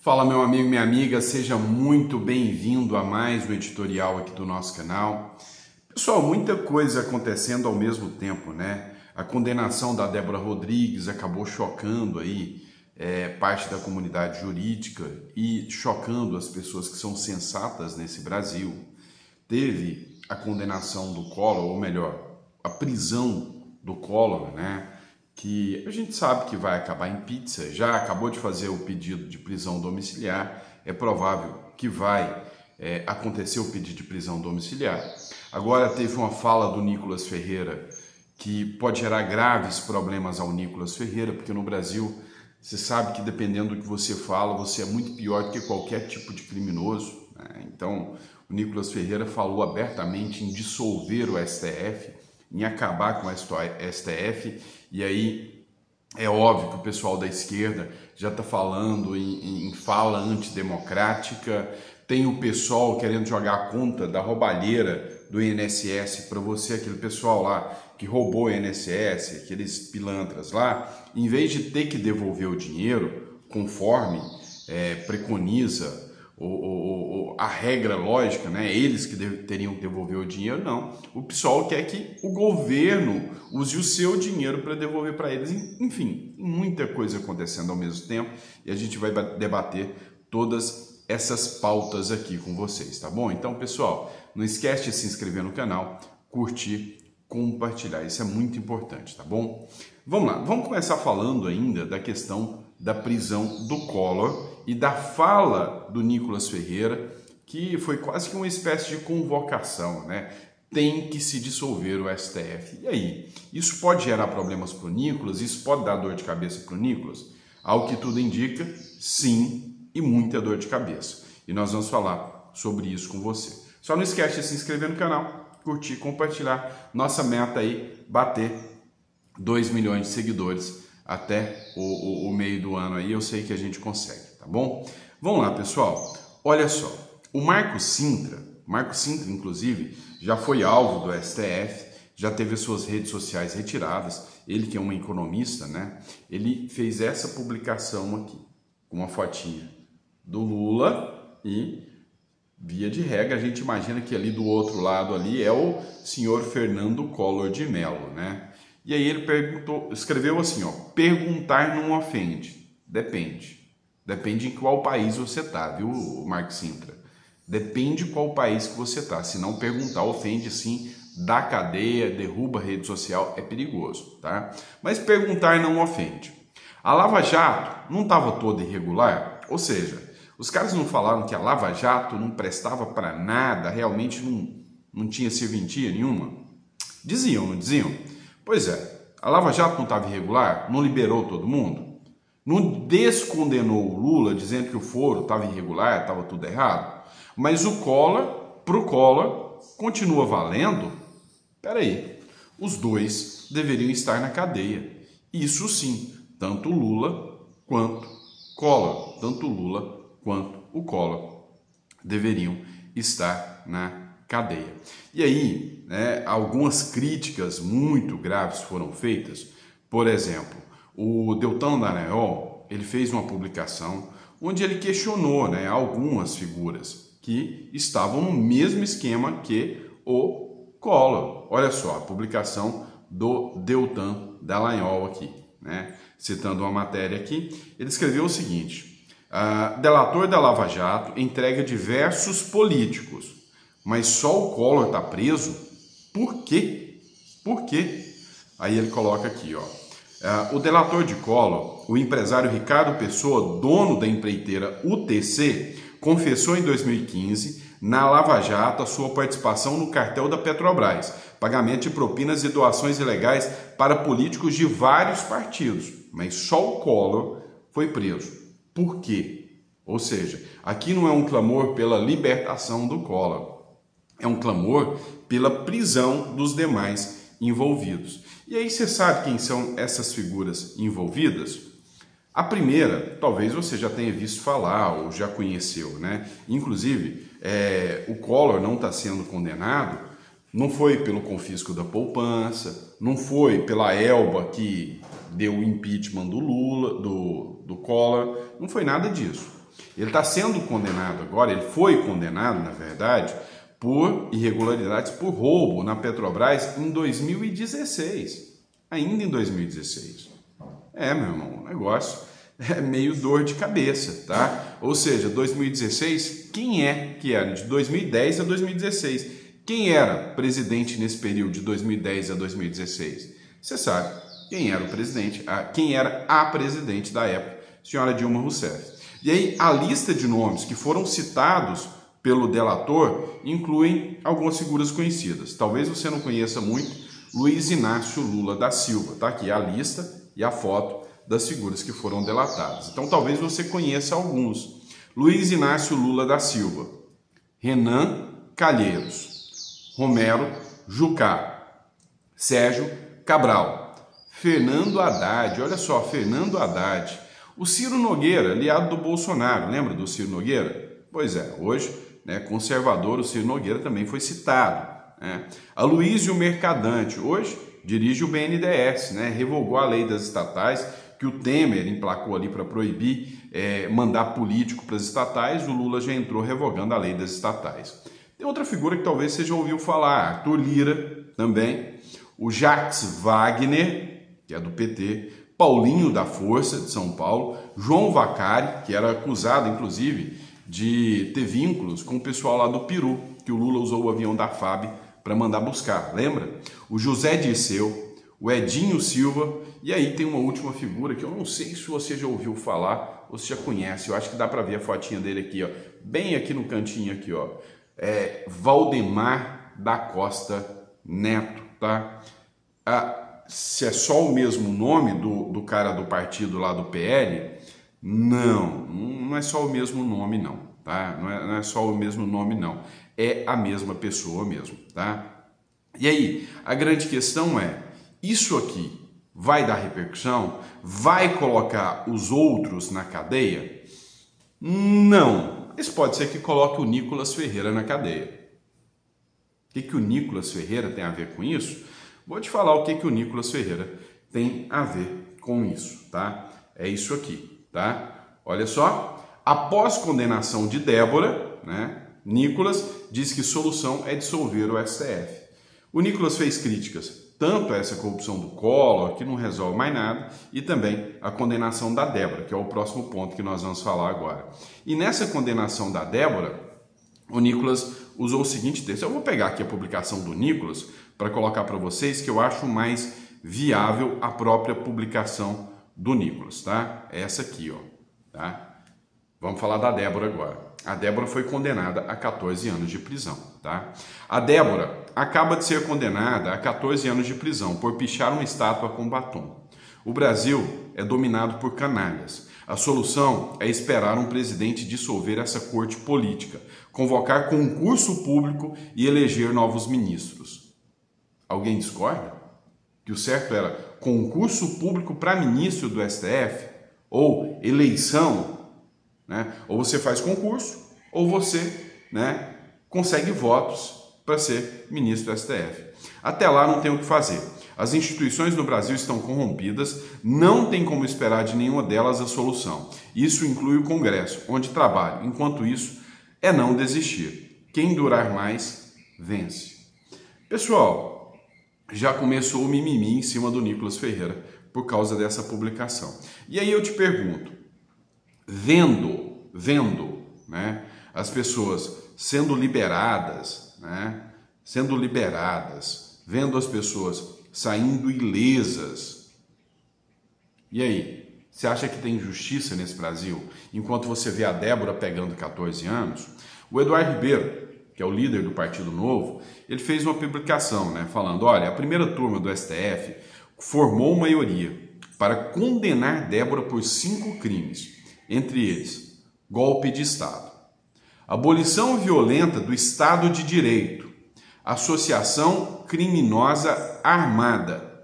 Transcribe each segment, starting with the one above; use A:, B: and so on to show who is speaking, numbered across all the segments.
A: Fala, meu amigo, minha amiga, seja muito bem-vindo a mais um editorial aqui do nosso canal. Pessoal, muita coisa acontecendo ao mesmo tempo, né? A condenação da Débora Rodrigues acabou chocando aí parte da comunidade jurídica e chocando as pessoas que são sensatas nesse Brasil. Teve a condenação do Collor, ou melhor, a prisão do Collor, né? Que a gente sabe que vai acabar em pizza, já acabou de fazer o pedido de prisão domiciliar, é provável que vai acontecer o pedido de prisão domiciliar. Agora teve uma fala do Nicolas Ferreira que pode gerar graves problemas ao Nicolas Ferreira, porque no Brasil você sabe que dependendo do que você fala, você é muito pior do que qualquer tipo de criminoso, né? Então o Nicolas Ferreira falou abertamente em dissolver o STF, em acabar com a STF, e aí é óbvio que o pessoal da esquerda já está falando em fala antidemocrática, tem o pessoal querendo jogar a conta da roubalheira do INSS para você, aquele pessoal lá que roubou o INSS, aqueles pilantras lá, em vez de ter que devolver o dinheiro conforme preconiza a regra lógica, né? Eles que teriam que devolver o dinheiro, não. O pessoal quer que o governo use o seu dinheiro para devolver para eles. Enfim, muita coisa acontecendo ao mesmo tempo e a gente vai debater todas essas pautas aqui com vocês, tá bom? Então, pessoal, não esquece de se inscrever no canal, curtir, compartilhar. Isso é muito importante, tá bom? Vamos lá, vamos começar falando ainda da questão da prisão do Collor e da fala do Nicolas Ferreira, que foi quase que uma espécie de convocação, né? Tem que se dissolver o STF. E aí? Isso pode gerar problemas para o Nicolas? Isso pode dar dor de cabeça para o Nicolas? Ao que tudo indica, sim, e muita dor de cabeça. E nós vamos falar sobre isso com você. Só não esquece de se inscrever no canal, curtir, compartilhar. Nossa meta aí, bater 2 milhões de seguidores até o meio do ano aí, eu sei que a gente consegue, tá bom? Vamos lá, pessoal. Olha só, o Marco Cintra inclusive, já foi alvo do STF, já teve as suas redes sociais retiradas, ele que é um economista, né? Ele fez essa publicação aqui, com uma fotinha do Lula e, via de regra, a gente imagina que ali do outro lado ali é o senhor Fernando Collor de Mello, né? E aí ele escreveu assim, ó, perguntar não ofende, depende. Depende em qual país você tá, viu, Marco Cintra? Depende qual país que você tá. Se não perguntar, ofende sim, dá cadeia, derruba a rede social, é perigoso, tá? Mas perguntar não ofende. A Lava Jato não estava toda irregular? Ou seja, os caras não falaram que a Lava Jato não prestava para nada, realmente não tinha serventia nenhuma? Diziam, não diziam? Pois é, a Lava Jato não estava irregular? Não liberou todo mundo? Não descondenou o Lula dizendo que o foro estava irregular, estava tudo errado? Mas o Collor, pro Collor, continua valendo? Peraí, os dois deveriam estar na cadeia. Isso sim, tanto Lula quanto Collor, tanto Lula quanto o Collor deveriam estar na cadeia. E aí, né, algumas críticas muito graves foram feitas. Por exemplo, o Deltan Dallagnol, ele fez uma publicação onde ele questionou, né, algumas figuras que estavam no mesmo esquema que o Collor. Olha só, a publicação do Deltan Dallagnol aqui, né, citando uma matéria aqui, ele escreveu o seguinte: delator da Lava Jato entrega diversos políticos, mas só o Collor está preso? Por quê? Por quê? Aí ele coloca aqui, ó. O delator de Collor, o empresário Ricardo Pessoa, dono da empreiteira UTC, confessou em 2015, na Lava Jato, a sua participação no cartel da Petrobras, pagamento de propinas e doações ilegais para políticos de vários partidos, mas só o Collor foi preso. Por quê? Ou seja, aqui não é um clamor pela libertação do Collor, é um clamor pela prisão dos demais envolvidos. E aí você sabe quem são essas figuras envolvidas? A primeira, talvez você já tenha visto falar ou já conheceu, né? Inclusive, o Collor não está sendo condenado, não foi pelo confisco da poupança, não foi pela Elba que deu o impeachment do Lula, do Collor, não foi nada disso. Ele está sendo condenado agora, ele foi condenado, na verdade, por irregularidades, por roubo na Petrobras em 2016. Ainda em 2016. Meu irmão, o negócio é meio dor de cabeça, tá? Ou seja, 2016, quem é que era? De 2010 a 2016. Quem era presidente nesse período de 2010 a 2016? Você sabe quem era o presidente, quem era a presidente da época, senhora Dilma Rousseff. E aí, a lista de nomes que foram citados pelo delator incluem algumas figuras conhecidas. Talvez você não conheça muito Luiz Inácio Lula da Silva. Tá aqui a lista e a foto das figuras que foram delatadas. Então, talvez você conheça alguns. Luiz Inácio Lula da Silva, Renan Calheiros, Romero Jucá, Sérgio Cabral, Fernando Haddad, olha só, Fernando Haddad, o Ciro Nogueira, aliado do Bolsonaro, lembra do Ciro Nogueira? Pois é, hoje, conservador, o Ciro Nogueira também foi citado. Aloysio Mercadante, hoje dirige o BNDES, revogou a lei das estatais, que o Temer emplacou ali para proibir mandar político para as estatais, o Lula já entrou revogando a lei das estatais. Tem outra figura que talvez você já ouviu falar, Arthur Lira também, o Jacques Wagner, que é do PT, Paulinho da Força, de São Paulo, João Vacari, que era acusado, inclusive, de ter vínculos com o pessoal lá do Peru, que o Lula usou o avião da FAB para mandar buscar, lembra? O José Dirceu, o Edinho Silva, e aí tem uma última figura que eu não sei se você já ouviu falar ou se já conhece, eu acho que dá para ver a fotinha dele aqui, ó, bem aqui no cantinho aqui, ó, Valdemar da Costa Neto, tá? Se é só o mesmo nome do cara do partido lá do PL, não é só o mesmo nome não, tá? Não é só o mesmo nome não, é a mesma pessoa mesmo, tá? E aí, a grande questão é, isso aqui vai dar repercussão? Vai colocar os outros na cadeia? Não. Mas pode ser que coloque o Nicolas Ferreira na cadeia. O que o Nicolas Ferreira tem a ver com isso? Vou te falar o que o Nicolas Ferreira tem a ver com isso, tá? É isso aqui, tá? Olha só, após condenação de Débora, Nicolas diz que solução é dissolver o STF. O Nicolas fez críticas tanto a essa corrupção do Collor, que não resolve mais nada, e também a condenação da Débora, que é o próximo ponto que nós vamos falar agora. E nessa condenação da Débora, o Nicolas usou o seguinte texto. Eu vou pegar aqui a publicação do Nicolas para colocar para vocês, que eu acho mais viável a própria publicação do Nicolas, tá? Essa aqui, ó, tá? Vamos falar da Débora agora. A Débora foi condenada a 14 anos de prisão, tá? A Débora acaba de ser condenada a 14 anos de prisão por pichar uma estátua com batom. O Brasil é dominado por canalhas. A solução é esperar um presidente dissolver essa corte política, convocar concurso público e eleger novos ministros. Alguém discorda? Que o certo era concurso público para ministro do STF ou eleição, ou você faz concurso, ou você consegue votos para ser ministro do STF. Até lá não tem o que fazer. As instituições no Brasil estão corrompidas, não tem como esperar de nenhuma delas a solução. Isso inclui o Congresso, onde trabalho. Enquanto isso, é não desistir. Quem durar mais, vence. Pessoal, já começou o mimimi em cima do Nicolas Ferreira por causa dessa publicação. E aí eu te pergunto, vendo as pessoas sendo liberadas, vendo as pessoas saindo ilesas, e aí, você acha que tem justiça nesse Brasil? Enquanto você vê a Débora pegando 14 anos, o Eduardo Ribeiro, que é o líder do Partido Novo, ele fez uma publicação, falando, olha, a primeira turma do STF formou maioria para condenar Débora por 5 crimes, entre eles, golpe de Estado, abolição violenta do Estado de Direito, associação criminosa armada,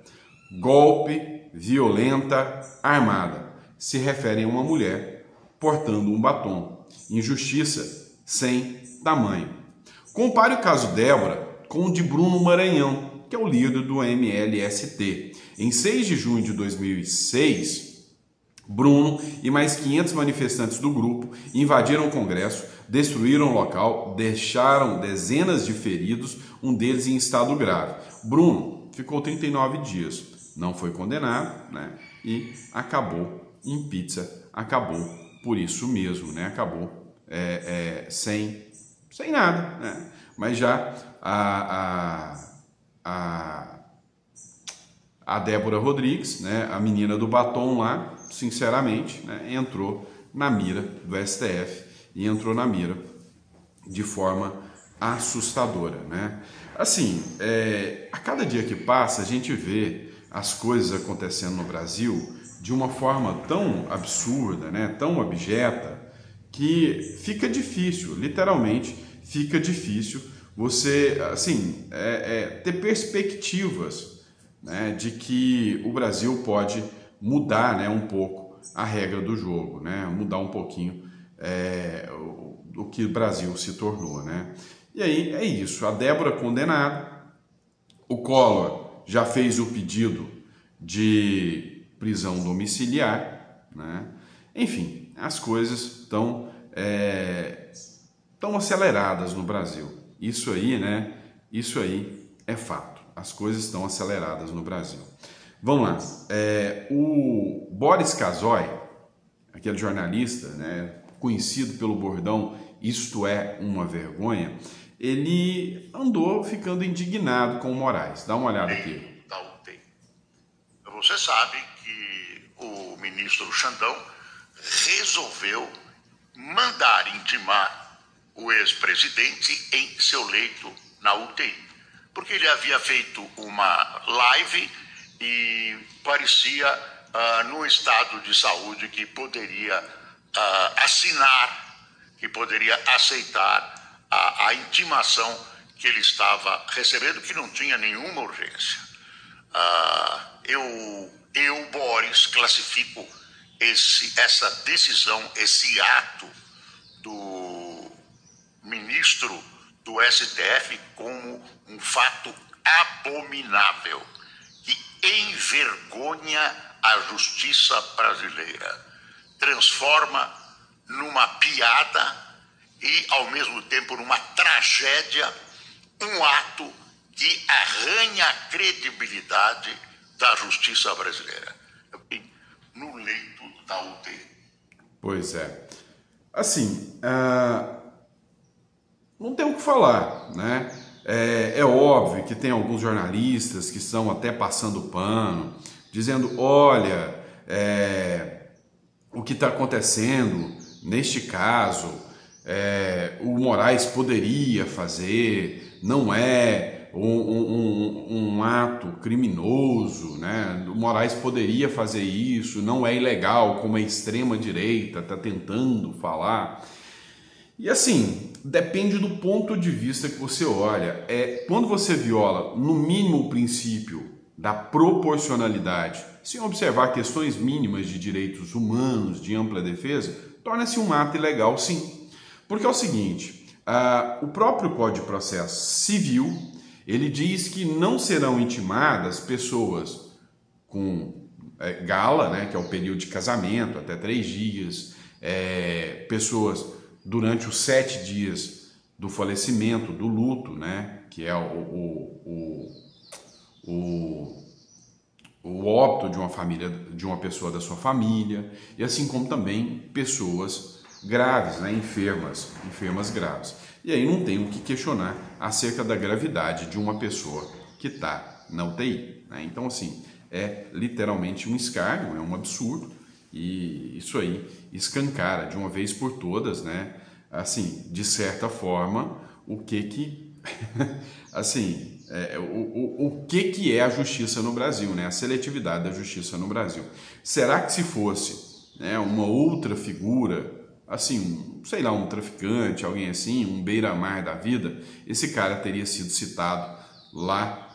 A: golpe violenta armada. Se referem a uma mulher portando um batom. Injustiça sem tamanho. Compare o caso Débora com o de Bruno Maranhão, que é o líder do MLST. Em 6 de junho de 2006, Bruno e mais 500 manifestantes do grupo invadiram o Congresso, destruíram o local, deixaram dezenas de feridos, um deles em estado grave. Bruno ficou 39 dias, não foi condenado, né? E acabou em pizza, acabou por isso mesmo, né? Acabou sem nada, né? Mas já a Débora Rodrigues, né, a menina do batom lá, sinceramente, né, entrou na mira do STF e entrou na mira de forma assustadora, né? Assim, a cada dia que passa a gente vê as coisas acontecendo no Brasil de uma forma tão absurda, né, tão abjeta, que fica difícil, literalmente fica difícil você, assim, ter perspectivas, né, de que o Brasil pode mudar, né, um pouco a regra do jogo, né, mudar um pouquinho o que o Brasil se tornou, né? E aí é isso, a Débora condenada, o Collor já fez o pedido de prisão domiciliar, né? Enfim, as coisas estão aceleradas no Brasil. Isso aí, né? Isso aí é fato. As coisas estão aceleradas no Brasil. Vamos lá. O Boris Casoy, aquele jornalista, né, conhecido pelo bordão "Isto é uma vergonha", ele andou ficando indignado com o Moraes. Dá uma olhada aqui.
B: Você sabe que o ministro Xandão resolveu mandar intimar o ex-presidente em seu leito na UTI, porque ele havia feito uma live e parecia num estado de saúde que poderia assinar, que poderia aceitar a intimação que ele estava recebendo, que não tinha nenhuma urgência. Eu, Boris, classifico essa decisão, esse ato do ministro do STF como um fato abominável, que envergonha a justiça brasileira, transforma numa piada e, ao mesmo tempo, numa tragédia, um ato que arranha a credibilidade da justiça brasileira. No leito da UTI.
A: Pois é. Assim, não tem o que falar, né? É óbvio que tem alguns jornalistas que estão até passando pano, dizendo, olha, o que está acontecendo neste caso, o Moraes poderia fazer, não é um ato criminoso, né? O Moraes poderia fazer isso, não é ilegal, como a extrema-direita está tentando falar. E assim, depende do ponto de vista que você olha. Quando você viola, no mínimo, o princípio da proporcionalidade, sem observar questões mínimas de direitos humanos, de ampla defesa, torna-se um ato ilegal, sim. Porque é o seguinte, o próprio Código de Processo Civil, ele diz que não serão intimadas pessoas com gala, né, que é o período de casamento, até 3 dias, pessoas durante os 7 dias do falecimento, do luto, né, que é o óbito de uma família, de uma pessoa da sua família, e assim como também pessoas graves, né, enfermas graves. E aí não tem o que questionar acerca da gravidade de uma pessoa que está na UTI, né? Então, assim, é literalmente um escárnio, é um absurdo, e isso aí escancara de uma vez por todas, né? Assim, de certa forma, o que é a justiça no Brasil, né? A seletividade da justiça no Brasil. Será que se fosse, né, uma outra figura, assim, sei lá, um traficante, alguém assim, um beira-mar da vida, esse cara teria sido citado lá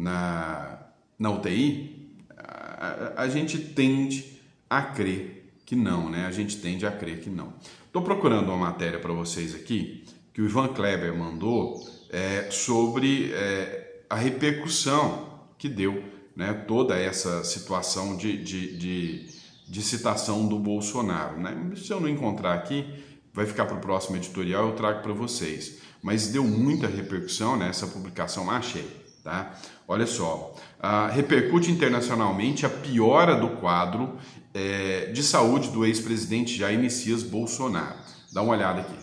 A: na UTI? A gente tende a crer que não, né? A gente tende a crer que não. Estou procurando uma matéria para vocês aqui, que o Ivan Kleber mandou, sobre a repercussão que deu né, toda essa situação de citação do Bolsonaro, né? Se eu não encontrar aqui, vai ficar para o próximo editorial, eu trago para vocês. Mas deu muita repercussão nessa publicação, achei, tá? Olha só, repercute internacionalmente a piora do quadro de saúde do ex-presidente Jair Messias Bolsonaro. Dá uma olhada aqui.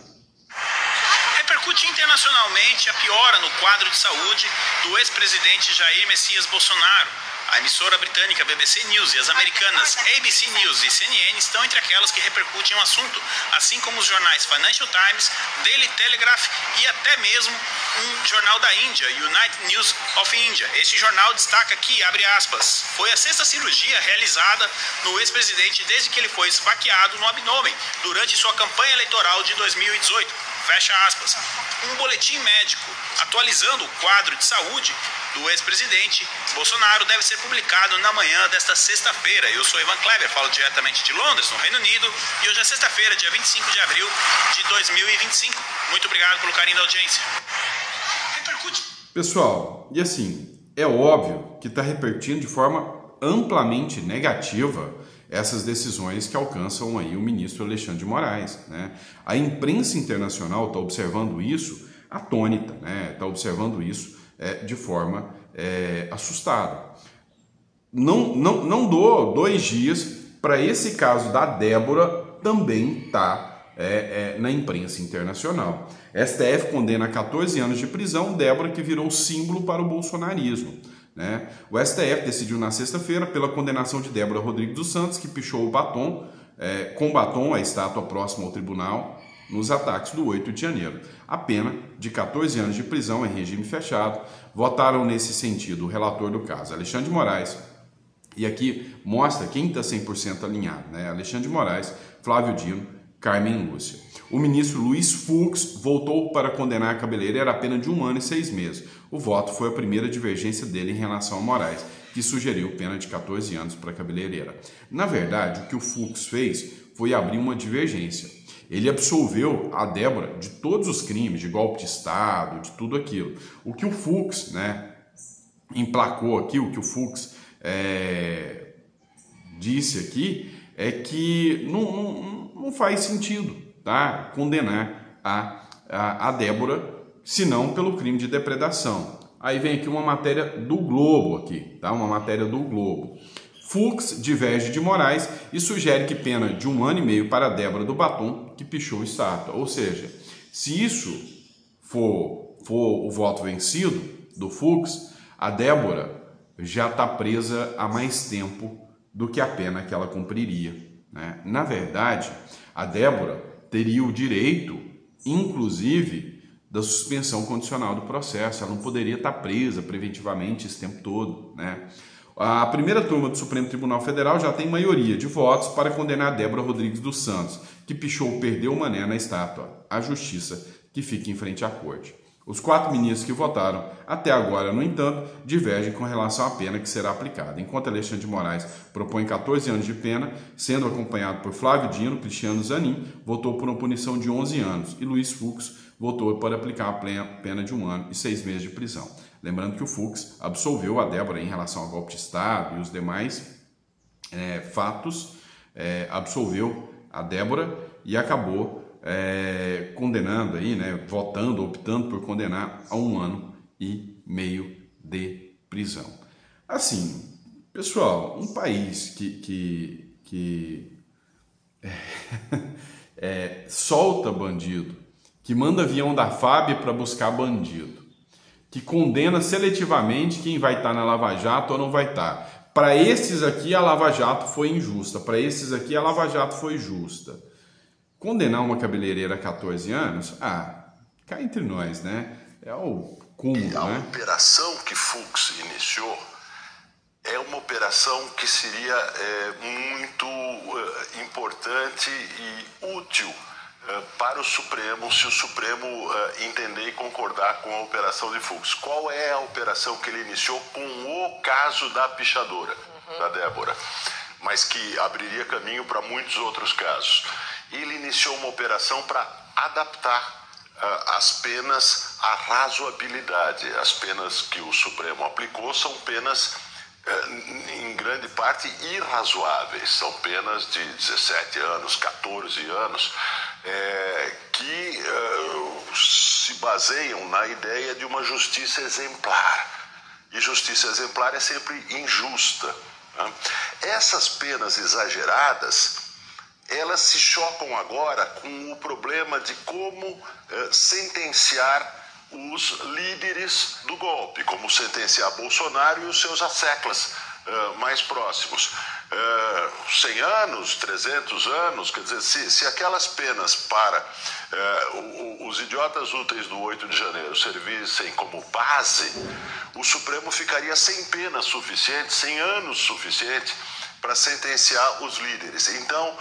C: Repercute internacionalmente a piora no quadro de saúde do ex-presidente Jair Messias Bolsonaro. A emissora britânica BBC News e as americanas ABC News e CNN estão entre aquelas que repercutem o assunto, assim como os jornais Financial Times, Daily Telegraph e até mesmo um jornal da Índia, United News of India. Este jornal destaca que, abre aspas, foi a 6ª cirurgia realizada no ex-presidente desde que ele foi esfaqueado no abdômen durante sua campanha eleitoral de 2018. Fecha aspas. Um boletim médico atualizando o quadro de saúde do ex-presidente Bolsonaro deve ser publicado na manhã desta sexta-feira. Eu sou Ivan Kleber, falo diretamente de Londres, no Reino Unido, e hoje é sexta-feira, dia 25 de abril de 2025. Muito obrigado pelo carinho da audiência. Repercute.
A: Pessoal, e assim, é óbvio que está repercutindo de forma amplamente negativa essas decisões que alcançam aí o ministro Alexandre de Moraes, né? A imprensa internacional está observando isso atônita, né? Está observando isso de forma assustada. Não dou 2 dias para esse caso da Débora também estar na imprensa internacional. STF condena a 14 anos de prisão Débora, que virou símbolo para o bolsonarismo, né? O STF decidiu na sexta-feira pela condenação de Débora Rodrigues dos Santos, que pichou o batom, com batom, a estátua próxima ao tribunal, nos ataques do 8 de janeiro. A pena de 14 anos de prisão em regime fechado. Votaram nesse sentido o relator do caso, Alexandre de Moraes, e aqui mostra quem está 100% alinhado, né? Alexandre de Moraes, Flávio Dino, Carmen Lúcia. O ministro Luiz Fux voltou para condenar a cabeleireira a pena de 1 ano e 6 meses. O voto foi a primeira divergência dele em relação a Moraes, que sugeriu pena de 14 anos para a cabeleireira. Na verdade, o que o Fux fez foi abrir uma divergência. Ele absolveu a Débora de todos os crimes, de golpe de Estado, de tudo aquilo. O que o Fux, né, emplacou aqui, o que o Fux disse aqui, é que não faz sentido, tá, condenar a Débora, senão pelo crime de depredação. Aí vem aqui uma matéria do Globo, aqui, tá? Uma matéria do Globo. Fux diverge de Moraes e sugere que pena de 1 ano e meio para Débora do Batom, que pichou estátua. Ou seja, se isso for o voto vencido do Fux, a Débora já está presa há mais tempo do que a pena que ela cumpriria, né? Na verdade, a Débora teria o direito, inclusive, da suspensão condicional do processo. Ela não poderia estar presa preventivamente esse tempo todo, né? A primeira turma do Supremo Tribunal Federal já tem maioria de votos para condenar Débora Rodrigues dos Santos, que pichou perdeu o mané na estátua. A justiça que fica em frente à corte. Os 4 ministros que votaram até agora, no entanto, divergem com relação à pena que será aplicada. Enquanto Alexandre de Moraes propõe 14 anos de pena, sendo acompanhado por Flávio Dino, Cristiano Zanin, votou por uma punição de 11 anos, e Luiz Fux votou para aplicar a pena de 1 ano e 6 meses de prisão. Lembrando que o Fux absolveu a Débora em relação ao golpe de Estado e os demais fatos, absolveu a Débora e acabou condenando aí, né, optando por condenar a 1 ano e meio de prisão. Assim, pessoal, um país que solta bandido, que manda avião da FAB para buscar bandido, que condena seletivamente quem vai estar na Lava Jato ou não vai estar. Para esses aqui a Lava Jato foi injusta, para esses aqui a Lava Jato foi justa. Condenar uma cabeleireira a 14 anos, cá entre nós, né? É o cúmulo,
B: a
A: né?
B: operação que Fux iniciou é uma operação que seria muito importante e útil para o Supremo, se o Supremo entender e concordar com a operação de Fux. Qual é a operação que ele iniciou com o caso da pichadora, da Débora, mas que abriria caminho para muitos outros casos? Ele iniciou uma operação para adaptar as penas à razoabilidade. As penas que o Supremo aplicou são penas
D: em grande parte irrazoáveis. São penas de 17 anos, 14 anos, que se baseiam na ideia de uma justiça exemplar. E justiça exemplar é sempre injusta, né? Essas penas exageradas, elas se chocam agora com o problema de como sentenciar os líderes do golpe, como sentenciar Bolsonaro e os seus asseclas mais próximos. 100 anos, 300 anos, quer dizer, se aquelas penas para os idiotas úteis do 8 de janeiro servissem como base, o Supremo ficaria sem penas suficientes, sem anos suficientes para sentenciar os líderes. Então,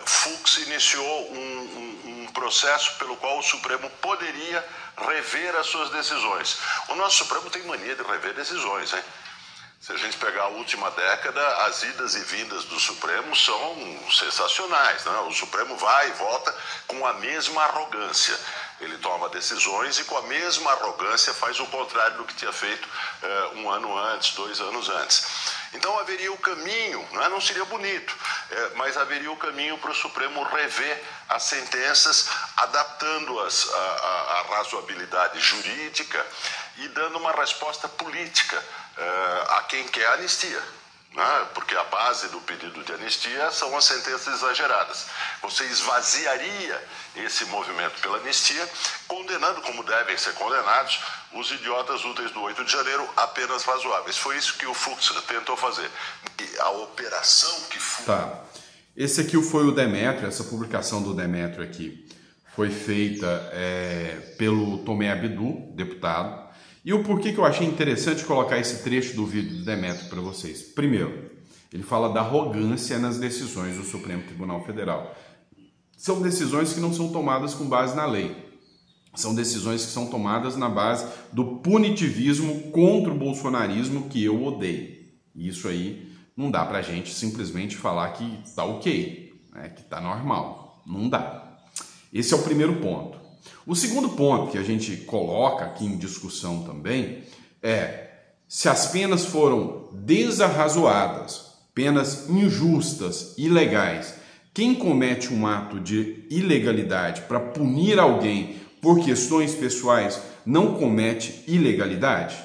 D: Fux iniciou um processo pelo qual o Supremo poderia rever as suas decisões. O nosso Supremo tem mania de rever decisões, hein? Se a gente pegar a última década, as idas e vindas do Supremo são sensacionais, né? O Supremo vai e volta com a mesma arrogância. Ele toma decisões e com a mesma arrogância faz o contrário do que tinha feito 1 ano antes, 2 anos antes. Então haveria o caminho, não seria bonito, mas haveria o caminho para o Supremo rever as sentenças, adaptando-as à razoabilidade jurídica e dando uma resposta política a quem quer anistia, né? Porque a base do pedido de anistia são as sentenças exageradas. Você esvaziaria esse movimento pela anistia, condenando, como devem ser condenados, os idiotas úteis do 8 de janeiro apenas razoáveis. Foi isso que o Fux tentou fazer. E a operação que foi...
A: Tá. Esse aqui foi o Demétrio, essa publicação do Demétrio aqui foi feita pelo Tomé Abdu, deputado. E o porquê que eu achei interessante colocar esse trecho do vídeo do Demétrio para vocês. Primeiro, ele fala da arrogância nas decisões do Supremo Tribunal Federal. São decisões que não são tomadas com base na lei. São decisões que são tomadas na base do punitivismo contra o bolsonarismo que eu odeio. Isso aí não dá pra gente simplesmente falar que tá ok, né, que tá normal. Não dá. Esse é o primeiro ponto. O segundo ponto que a gente coloca aqui em discussão também é se as penas foram desarrazoadas, penas injustas, ilegais. Quem comete um ato de ilegalidade para punir alguém por questões pessoais não comete ilegalidade?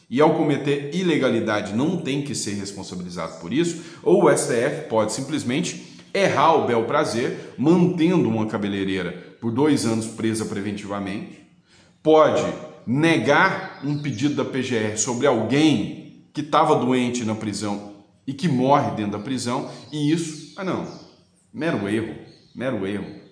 A: E ao cometer ilegalidade não tem que ser responsabilizado por isso? Ou o STF pode simplesmente errar o bel prazer, mantendo uma cabeleireira por 2 anos presa preventivamente, pode negar um pedido da PGR sobre alguém que estava doente na prisão e que morre dentro da prisão, e isso, mero erro,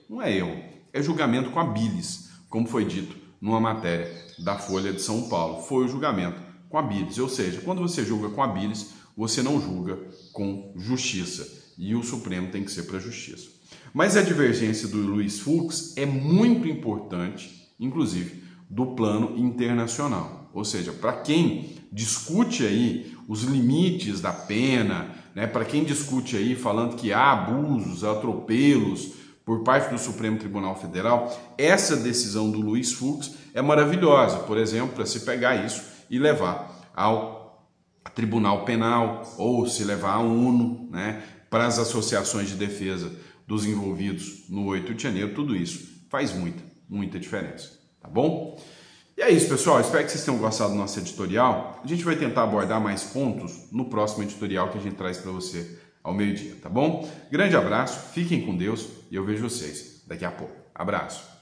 A: não é erro, é julgamento com a bilis, como foi dito numa matéria da Folha de São Paulo, foi o julgamento com a bilis, ou seja, quando você julga com a bilis, você não julga com justiça, e o Supremo tem que ser para a justiça. Mas a divergência do Luiz Fux é muito importante, inclusive, do plano internacional. Ou seja, para quem discute aí os limites da pena, né, para quem discute aí falando que há abusos, atropelos por parte do Supremo Tribunal Federal, essa decisão do Luiz Fux é maravilhosa, por exemplo, para se pegar isso e levar ao Tribunal Penal ou se levar à ONU, né, para as associações de defesa dos envolvidos no 8 de janeiro, tudo isso faz muita diferença, tá bom? E é isso, pessoal, espero que vocês tenham gostado do nosso editorial. A gente vai tentar abordar mais pontos no próximo editorial que a gente traz para você ao meio-dia, tá bom? Grande abraço, fiquem com Deus e eu vejo vocês daqui a pouco. Abraço!